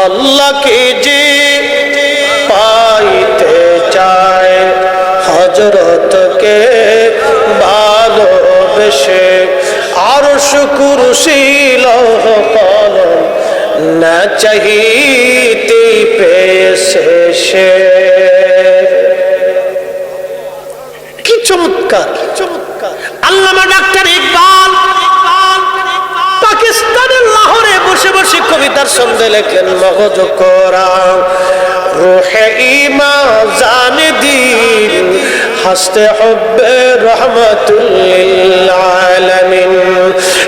আল্লাহকে যে পাইতে চায় হযরতকে ভালোবেসে আরশ কুরসি লৌহ কলম না চাহিতে পেয়েছে সে। কি চমৎকার! আল্লামা ডাক্তার ইকবাল পাকিস্তানের লাহোরে বসে বসে কবিতার ছন্দে লেখেন, মগজ কোরআন রূহে ঈমান জানে দিন হাসতে হুব্বে রাহমাতুল লিল আলামিন।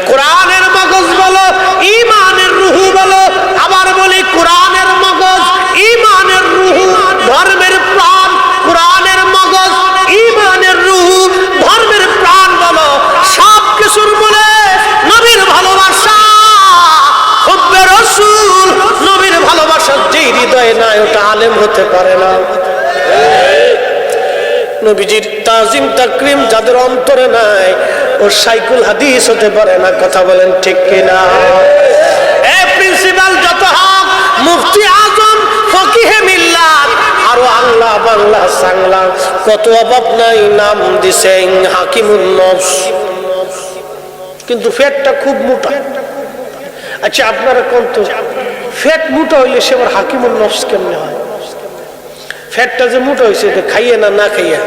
কোরআনের মগজ বলো, ঈমানের রূহ বলো, আবার বলি কোরআনের মগজ, ঈমানের রূহ, ধর্মের প্রাণ, কোরআনের মগজ, ঈমানের রূহ, ধর্মের প্রাণ বলো, সব কিছুর বলে নবীর ভালোবাসা, হুব্বে রাসূল, নবীর ভালোবাসা যেই হৃদয়ে নাই ওটা আলেম হতে পারে না। নবীজির তাজিম তাকরিম যাদের অন্তরে নাই ও সাইকুল হাদিস হতে পারে না। কথা বলেন ঠিক কিনা? এই প্রিন্সিপাল যত হক, মুফতি আজম, ফকিহে মিল্লাত, আরো আল্লাহ বাংলা সাংলা কত অভাব নাই, নাম দিছেন হাকিমুন নফস, কিন্তু ফ্যাটটা খুব মোটা। আচ্ছা আপনারা কোন তো ফ্যাট মোটা হইলে সে আবার হাকিমুন নফস কেমনে হয়? ফ্যাটটা যে মোটা হয়েছে এটা খাইয়ে না খাইয়ে?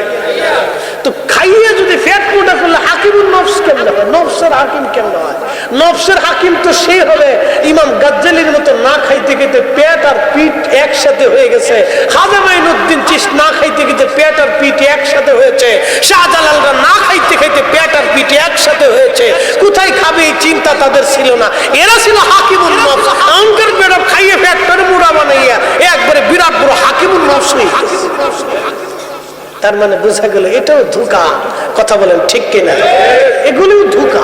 তো খাইয়ে যদি ফ্যাট মোটা করলে হাকিমুন নফস কেমনে হয়? নফসের হাকিম কেমনে হয়? নফসের হাকিম তো সে হবে ইমাম গাজ্জালির মতো না খাইতে খেতে পেট আর পিঠ একসাথে হয়ে গেছে। খাজা মাইনুদ্দিন চিশতি না খাইতে খেতে পেট আর পিঠ একসাথে হয়েছে। শাহজালালরা না খাইতে খাইতে পেট আর পিঠ একসাথে হয়েছে। কোথায় খাবে এই চিন্তা তাদের ছিল না। এরা ছিল হাকিমুন নফস। অঙ্কের পেট খাইয়ে ফ্যাট করে মুড়া বানাইয়া একবারে বিরাট বড় হাকিমুন নফস হয়ে গেছে। তার মানে বোঝা গেল এটাও ধোঁকা। কথা বলেন ঠিক কিনা? এগুলিও ধোঁকা।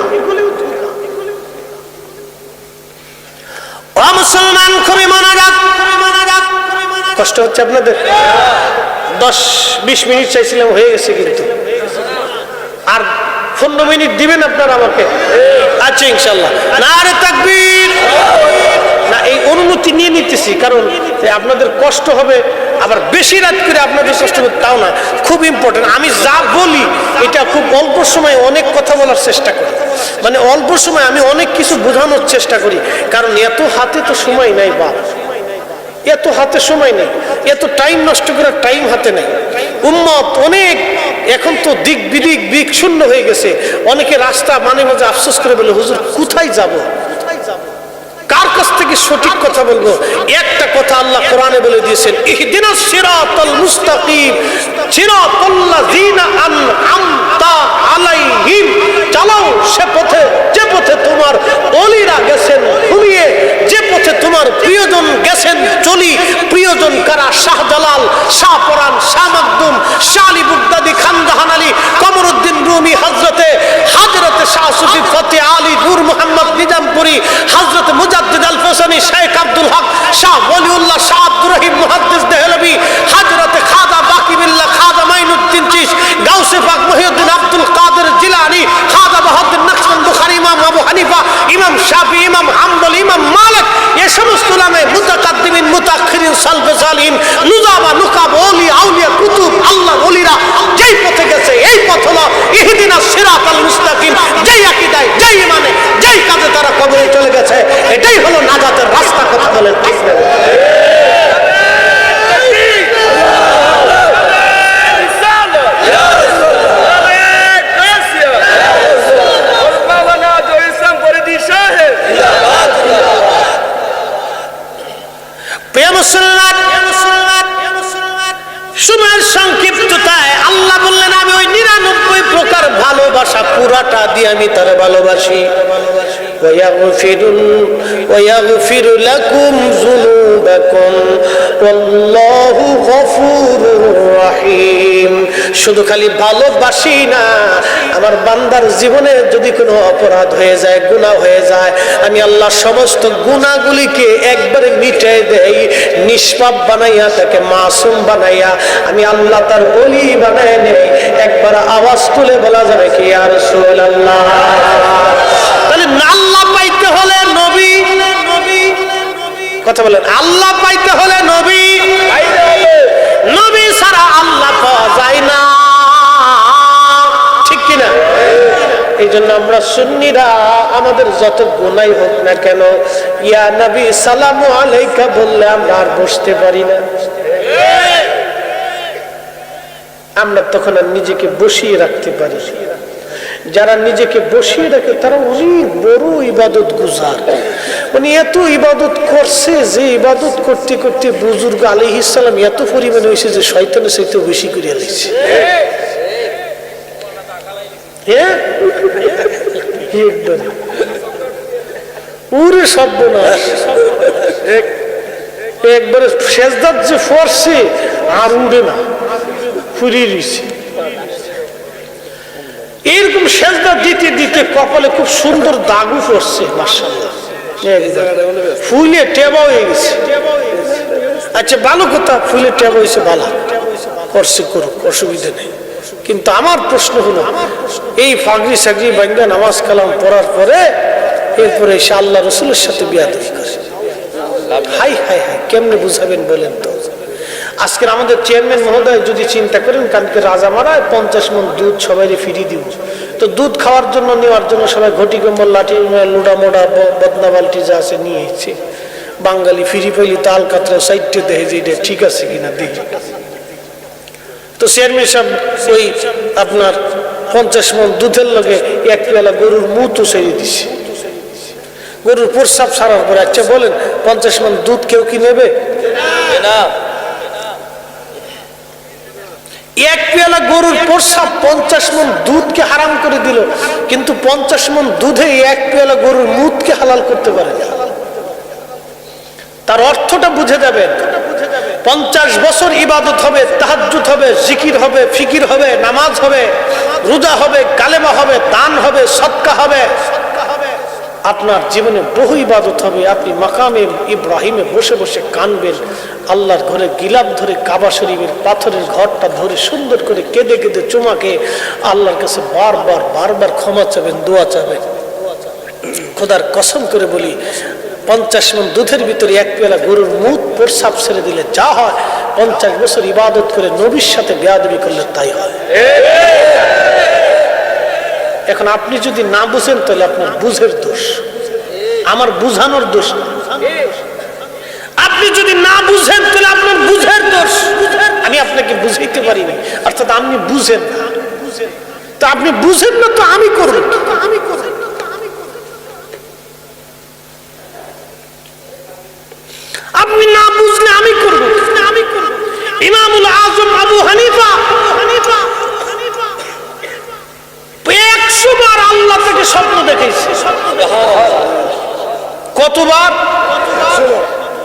ও মুসলমান, খুবই মনোযোগ। কষ্ট হচ্ছে আপনাদের? 10-20 মিনিট চাইছিলাম, হয়ে গেছে কিন্তু। আর 15 মিনিট দিবেন আপনারা আমাকে? আচ্ছা ইনশাআল্লাহ। নারে তাকবীর! না, এই অনুমতি নিয়ে নিতেছি কারণ আপনাদের কষ্ট হবে, আবার বেশি রাত করে আপনাদের কষ্ট হবে তাও না। খুব ইম্পর্টেন্ট। আমি যা বলি এটা খুব অল্প সময়ে অনেক কথা বলার চেষ্টা করি, মানে অল্প সময় আমি অনেক কিছু বোঝানোর চেষ্টা করি, কারণ এত হাতে তো সময় নাই বাপ, এত হাতে সময় নেই, এত টাইম নষ্ট করার টাইম হাতে নেই। উম্মত অনেক এখন তো দিক বিদিক শূন্য হয়ে গেছে। অনেকে রাস্তা মাঝে মাঝে আফসোস করে বলে, হুজুর কোথায় যাব, কার কাছ থেকে সঠিক কথা বলবো? একটা কথা আল্লাহ কোরআনে বলে দিয়েছেন, ইহদিনাস সিরাতাল মুস্তাকিম সিরাতাল্লাযিনা আনআমতা আলাইহিম। চালাও সে পথে যে পথে তোমার ওলিরা গেছেন ঘুমিয়ে, যে পথে তোমার প্রিয়জন গেছেন চলি। প্রিয়জন কারা? শাহজালাল, শাহপরান, শাহ মাকদুম, শাহ আলী বুগদাদি, খানজাহান আলী, কমরউদ্দিন রুমি, হযরতে শাহ সুফি ফতে আলী, নূর মোহাম্মদ নিজামপুরি, হযরত মুজাদ্দিদ আল ফসানি, শেখ আব্দুল হক, শাহ ওলিউল্লাহ, শাহ আব্দুর রহিম মুহাদ্দিস দেহলভী, হযরত খাজা বাকি বিল্লাহ, খাজা মাইনুদ্দিন চিশতি, গাউসে পাক মহিউদ্দিন আব্দুল কাদের জিলানী, খাজা বাহাউদ্দিন নকশবন্দি, বুখারী, ইমাম আবু হানিফা, ইমাম শাফি, ইমাম হাম্বল, ইমাম মালিক, এই সমস্ত উলামা মুতাকাদ্দিমিন মুতাআখিরিন সালফে সালিহিন, নুজাবা, নুকাব, ওলি, আউলিয়া, কুতুব, আল্লাহর ওলিরা যেই পথে গেছে এই পথ হলো ইহদিনাস সিরাতাল মুস্তাকিম। যেই আকীদায়, যেই ঈমানে, যেই কাজে তারা কবরে চলে গেছে, এটাই হলো নাজাতের রাস্তা। কথা বলেন ঠিক না? সময়ের সংক্ষিপ্ততায় আল্লাহ বললেন, আমি ওই 99 প্রকার ভালোবাসা পুরাটা দিয়ে আমি তার ভালোবাসি। ويغفر لكم ذنوبكم والله غفور رحيم। শুধু খালি ভালোবাসি না, আমার বান্দার জীবনে যদি কোনো অপরাধ হয়ে যায়, গুনাহ হয়ে যায়, আমি আল্লাহ সমস্ত গুনাহগুলিকে একবারে মিটাই দেই, নিষ্পাপ বানাইয়া তাকে মাসুম বানাইয়া আমি আল্লাহ তার ওলি বানাই নেই। একবার আওয়াজ তুলে বলা যাবে কি ইয়া রাসূলুল্লাহ? তাহলে আল্লাহ পাইতে হলে নবী কথা বলেন। আল্লাহ পাইতে হলে নবী, নবী ছাড়া আল্লাহ পাওয়া যায় না, ঠিক কিনা? এই জন্য আমরা সুন্নিরা আমাদের যত গুনাই হোক না কেন, ইয়া নবী সালামু আলাইকা বললে আমরা আর বসতে পারি না। আমরা তখন আর নিজেকে বসিয়ে রাখতে পারি। যারা নিজেকে বসিয়ে রাখে তারা অনেক বড় ইবাদত গুজার। মানে এত ইবাদত করছে যে ইবাদত করতে করতে বুজুর্গ আলাইহিস সালাম এত পরিমাণে হয়েছে যে শয়তানের চাইতে বেশি করে আলাইছে। ওরে সর্বনাশ, একবারে সেজদাত যে পড়ছে আর উড়ে না, ফুরিয়ে দিছে। এরকম সেজদা দিতে দিতে কপালে খুব সুন্দর দাগও পড়ছে, মাশাআল্লাহ, ফুলে টেবা হয়ে গেছে। আচ্ছা ভালো কথা, ফুলে টেবা হয়েছে, ভালো করছে, করুক, অসুবিধা নেই। কিন্তু আমার প্রশ্ন হলো, এই ফাগরি সাগরি বাঙ্গা নামাজ কালাম পড়ার পরে এরপরে এসে আল্লাহ রসুলের সাথে বিয়াদবি করে, হাই হাই হাই, কেমনে বুঝাবেন বলেন তো? আজকের আমাদের চেয়ারম্যান মহোদয় যদি চিন্তা করেন কালকে রাজা মারায় 50 মণ দুধ সবাই ফিরিয়ে দিব, তো দুধ খাওয়ার জন্য নেওয়ার জন্য সবাই ঘটি কম্বল লাঠি লোডা মোড়া বদনা বালতি যা আছে নিয়ে এসেছে। বাঙালি ফিরি পাইলি তাল কাতরা সাইডে দেখে যে এটা ঠিক আছে কিনা দেখি। তো চেয়ারম্যান সাহেব ওই আপনার 50 মণ দুধের লগে এক পেলা গরুর মুতও ছেড়ে দিছে। গরুর প্রস্রাব সারার পরে আচ্ছা বলেন 50 মণ দুধ কেউ কি নেবে? না। এক পেয়ালা গরুর প্রস্রাব 50 মণ দুধকে হারাম করে দিল, কিন্তু 50 মণ দুধে এক পেয়ালা গরুর মুতকে হালাল করতে পারে না। তার অর্থটা বুঝে যাবেন। 50 বছর ইবাদত হবে, তাহাজ্জুদ হবে, জিকির হবে, ফিকির হবে, নামাজ হবে, রোজা হবে, কালেমা হবে, দান হবে, সদকা হবে, আপনার জীবনে বহু ইবাদত হবে। আপনি মাকামে ইব্রাহিমে বসে বসে কানবেন, আল্লাহর ঘরে গিলাপ ধরে কাবা শরীফের পাথরের ঘরটা ধরে সুন্দর করে কেঁদে কেঁদে চুমাকে আল্লাহর কাছে বারবার বারবার ক্ষমা চাবেন, দোয়া চাবেন। খোদার কসম করে বলি, 50 মণ দুধের ভিতরে এক পেয়ালা গরুর মুত প্রস্রাব ছেড়ে দিলে যা হয়, 50 বছর ইবাদত করে নবীর সাথে বেয়াদবি করলে তাই হয়। এখন আপনি যদি না বুঝেন তাহলে আপনার বুঝের দোষ, আমার বুঝানোর দোষ না। আপনি যদি না বুঝেন তাহলে আপনার বুঝের দোষ। আমি আপনাকে বুঝাইতে পারিনি, অর্থাৎ আপনি বুঝেন না। তো আপনি বুঝেন না তো আমি করব, আপনি না বুঝলে আমি করব। ইমামুল আজম আবু হানিফা 100 বার আল্লাহ থেকে স্বপ্ন দেখেছে। কতবার?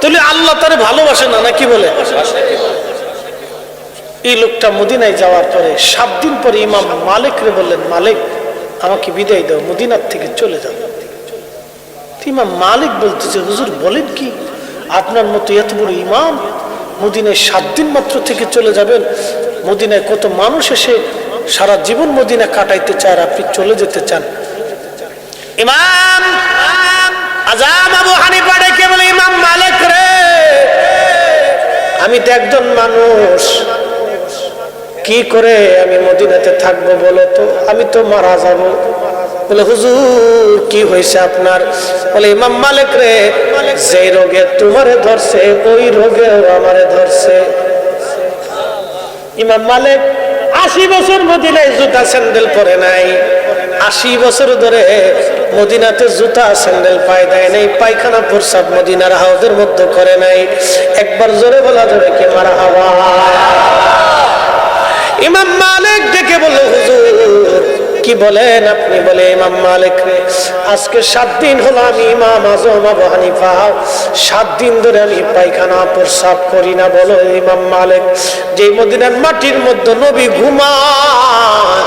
তাহলে আল্লাহ তারে ভালোবাসে না নাকি বলে? এই লোকটা মদিনায় যাওয়ার পরে 7 দিন পরে ইমাম মালিক রে বললেন, মালিক আমাকে বিদায় দাও, মদিনার থেকে চলে যাও। ইমাম মালিক বলতেছে, হুজুর বলেন কি, আপনার মতো এত বড় ইমাম মদিনায় 7 দিন মাত্র থেকে চলে যাবেন? মদিনায় কত মানুষ এসে সারা জীবন মদিনা কাটাইতে চায়, আপনি চলে যেতে চান? ইমাম আজম আবু হানিফা ডেকে বলে, ইমাম মালিক রে, আমি তো একজন মানুষ, কি করে আমি মদিনাতে থাকবো বলো তো? আমি তো মারা যাব। বলে, হুজুর কি হয়েছে আপনার? বলে, ইমাম মালিক রে, যে রোগে তোমারে ধরছে ওই রোগে আমারে ধরছে। ইমাম মালিক 80 বছর মদিনায় জুতা স্যান্ডেল পরে নাই, 80 বছর ধরে মদিনাতে জুতা স্যান্ডেল পায় দেয় নাই, পায়খানা প্রস্রাব মদিনার হাউদের মধ্যে করে নাই। একবার জোরে বলা যাবে কি মারহাবা? ইমাম মালিক ডেকে বলল, হুজুর কি বলেন আপনি? বলে, ইমাম মালিক রে, আজকে 7 দিন হলো আমি ইমাম আজম আবু হানিফা 7 দিন ধরে আমি পায়খানা প্রস্রাব করি না। বলো ইমাম মালিক, যে মদিনার মাটির মধ্যে নবী ঘুমায়,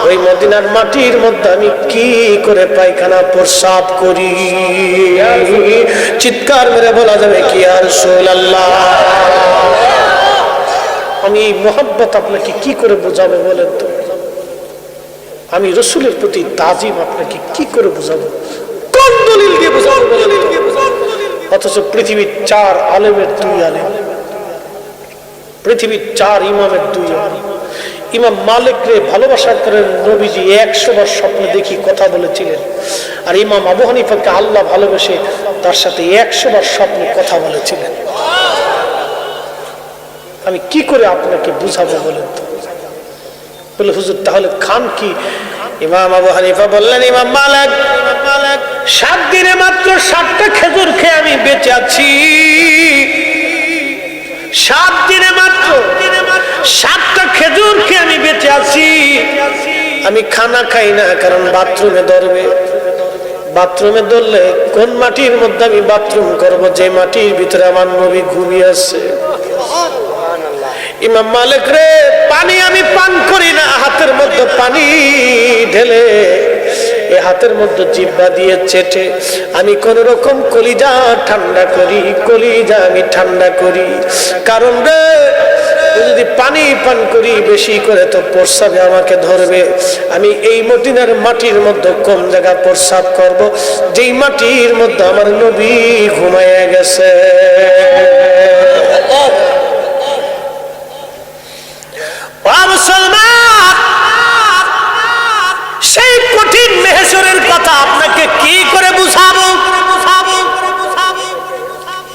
ওই মদিনার মাটির মধ্যে আমি কি করে পায়খানা প্রস্রাব করি? চিৎকার মেরে বলা যাবে কি ইয়া রাসূলুল্লাহ? আমি এই মোহাব্বত আপনাকে কি করে বোঝাবো বলেন তো? আমি রসুলের প্রতি তাজিম আপনাকে কি করে বোঝাবো? কোন দলিল দিয়ে বোঝাবো বলেন তো? অথচ পৃথিবীর 4 আলেমের 2 আলেম, পৃথিবীর 4 ইমামের 2 ইমাম। ইমাম মালিক রে ভালোবাসা করে নবীজি 100 বার স্বপ্নে দেখি কথা বলেছিলেন, আর ইমাম আবু হানিফাকে আল্লাহ ভালোবেসে তার সাথে 100 বার স্বপ্নে কথা বলেছিলেন। আমি কি করে আপনাকে বুঝাবো বলেন তো? বলে হুজুর তাহলে খান কি? ইমাম আবু হানিফা বললেন, ইমাম মালিক 7 দিনে মাত্র 7টা খেজুর খেয়ে আমি বেঁচে আছি। 7 দিনে মাত্র 7টা খেজুর খেয়ে আমি বেঁচে আছি। আমি খানা খাই না, কারণ বাথরুমে ধরবে। বাথরুমে ধরলে কোন মাটির মধ্যে আমি বাথরুম করব, যে মাটির ভিতরে আমার নবী ঘুমিয়ে আছে। ইমাম মালিক রে পানি আমি পান করি না, হাতের মধ্যে পানি ঢেলে এই হাতের মধ্যে জিহ্বা দিয়ে চেটে আমি কোন রকম কলিজা ঠান্ডা করি, কলিজা আমি ঠান্ডা করি। কারণ রে যদি পানি পান করি বেশি করে তো প্রস্রাবে আমাকে ধরবে। আমি এই মদিনার মাটির মধ্যে কোন জায়গা প্রস্রাব করব, যেই মাটির মধ্যে আমার নবী ঘুমাইয়া গেছে। সেই কঠিন মেহেশরের কথা আপনাকে কি করে বুঝাবো?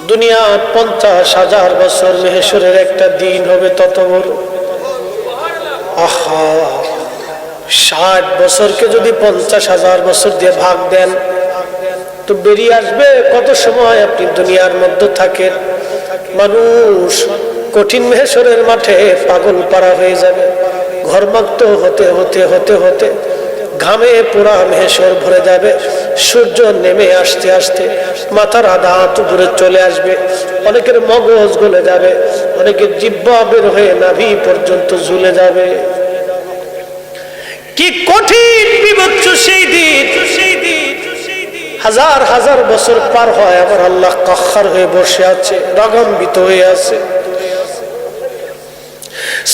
দুনিয়া 50,000 বছর, মেহেশরের একটা দিন হবে তত বড়। আহা, 60 বছরকে যদি 50,000 বছর দিয়ে ভাগ দেন তো বেরিয়ে আসবে কত সময় আপনি দুনিয়ার মধ্যে থাকেন। মানুষ কঠিন মেহেশরের মাঠে পাগল পারা হয়ে যাবে। ঘর্মাক্ত হতে হতে হতে হতে ঘামে পুরা মেহেশর ভরে যাবে। সূর্য নেমে আসতে আসতে মাথার আধা হাত উপরে চলে আসবে। অনেকের মগজ গলে যাবে, অনেকের জিহ্বা বের হয়ে নাভি পর্যন্ত ঝুলে যাবে। কি কঠিন বিভৎস সেই দিন! হাজার হাজার বছর পার হয়, আমার আল্লাহ কাহ্হার হয়ে বসে আছে, রাগান্বিত হয়ে আছে।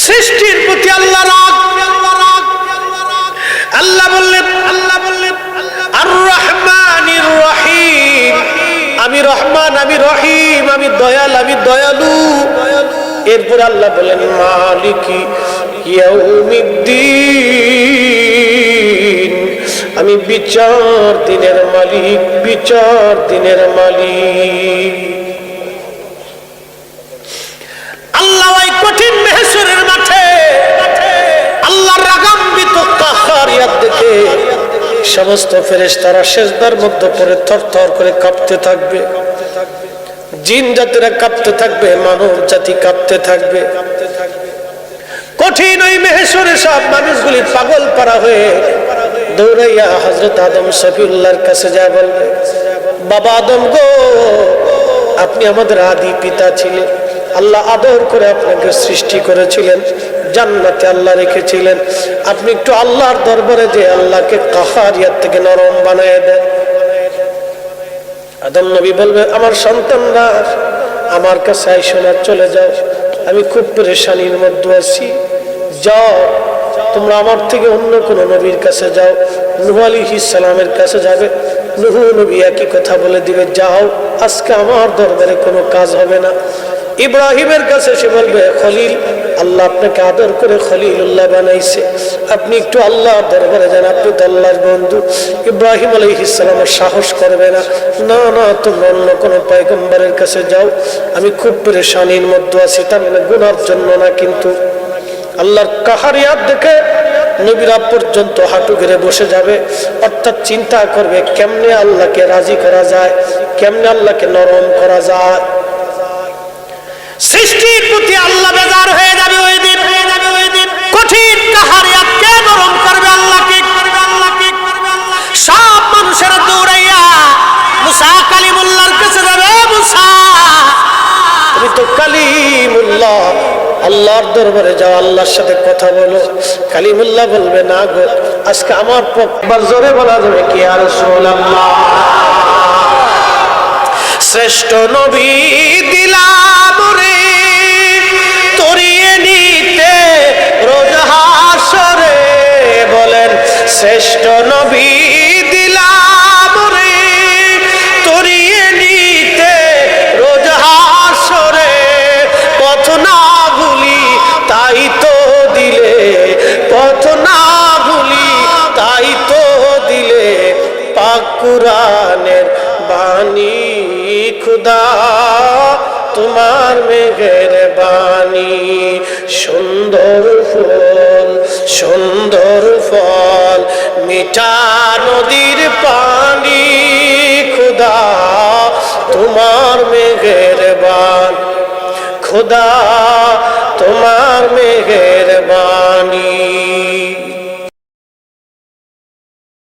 সৃষ্টির প্রতি আল্লাহ রাগ। আল্লাহ বললেন আর রহমানির রহিম, আমি রহমান, আমি রহিম, আমি দয়াল, আমি দয়ালু। এরপর আল্লাহ বলেন মালিকি ইয়াউমিদ্দিন, আমি বিচার দিনের মালিক, বিচার দিনের মালিক। আল্লাহ ওই কঠিন মেহেশরের মাঠে আল্লাহর রাগান্বিত কাহ্হারিয়াত দেখে সমস্ত ফেরেশতারা সিজদার মধ্যে পড়ে থরথর করে কাঁপতে থাকবে। জিন জাতিরা কাঁপতে থাকবে, মানব জাতি কাঁপতে থাকবে। কঠিন ওই মেহেশরে সব মানুষগুলি পাগল পারা হয়ে দৌড়াইয়া হযরত আদম সফিউল্লাহর কাছে যায়, বলবে বাবা আদম গো, আপনি আমাদের আদি পিতা ছিলেন। আল্লাহ আদর করে আপনাকে সৃষ্টি করেছিলেন, জান্নাতে আল্লাহ রেখেছিলেন। আপনি একটু আল্লাহর দরবারে যে আল্লাহকে কাহ্হারিয়াত থেকে নরম বানায় দেন। আদম নবী বলবে আমার সন্তানরা আমার কাছে আইসো না, চলে যাও, আমি খুব পেরেশানির মধ্যে আছি। যাও তোমরা আমার থেকে অন্য কোন নবীর কাছে যাও। নূহ আলাইহিস সালামের কাছে যাবে, নূহ নবী একই কথা বলে দিবে, যাও আজকে আমার দরবারে কোনো কাজ হবে না। ইব্রাহিমের কাছে সে বলবে খলিল, আল্লাহ আপনাকে আদর করে খলিলুল্লাহ বানাইছে, আপনি একটু আল্লাহর দরবারে যান, আপনি তো আল্লাহর বন্ধু। ইব্রাহিম আলাইহিস সালামের সাহস করবে না, না না তোমরা অন্য কোনো পয়গম্বরের কাছে যাও, আমি খুব পেরেশানির মধ্যে আছি। তার মানে গুনার জন্য না, কিন্তু আল্লাহর কাহ্হারিয়াত দেখে নবীরা পর্যন্ত হাঁটু গেড়ে বসে যাবে। অর্থাৎ চিন্তা করবে কেমনে আল্লাহকে রাজি করা যায়, কেমনে আল্লাহকে নরম করা যায়। সৃষ্টির প্রতি আল্লাহ বেজার হয়ে যাবে ওই দিন। কঠিন কাহ্হারিয়াত কে নরম করবে? আল্লাহকে। সব মানুষেরা দৌড়াইয়া মুসা কালিমুল্লাহর কাছে যাবে। মুসা তুমি তো কালিমুল্লাহ, আল্লাহর দরবারে যাও, আল্লাহর সাথে কথা বলো। কালিমুল্লাহ বলবে না গো, আজকে আমার পক্ষে জোরে বলা যাবে কি ইয়া রাসূলুল্লাহ, শ্রেষ্ঠ নবী দিলাম রে তরিয়ে নিতে রোজ হাসরে। বলেন শ্রেষ্ঠ নবী দিলাম রে তরিয়ে নিতে কুরআনের বাণী খুদা তোমার মেঘের বাণী সুন্দর ফুল সুন্দর ফল মিঠা নদীর পানি খুদা তোমার মেঘের বাণী খুদা তোমার মেঘের বাণী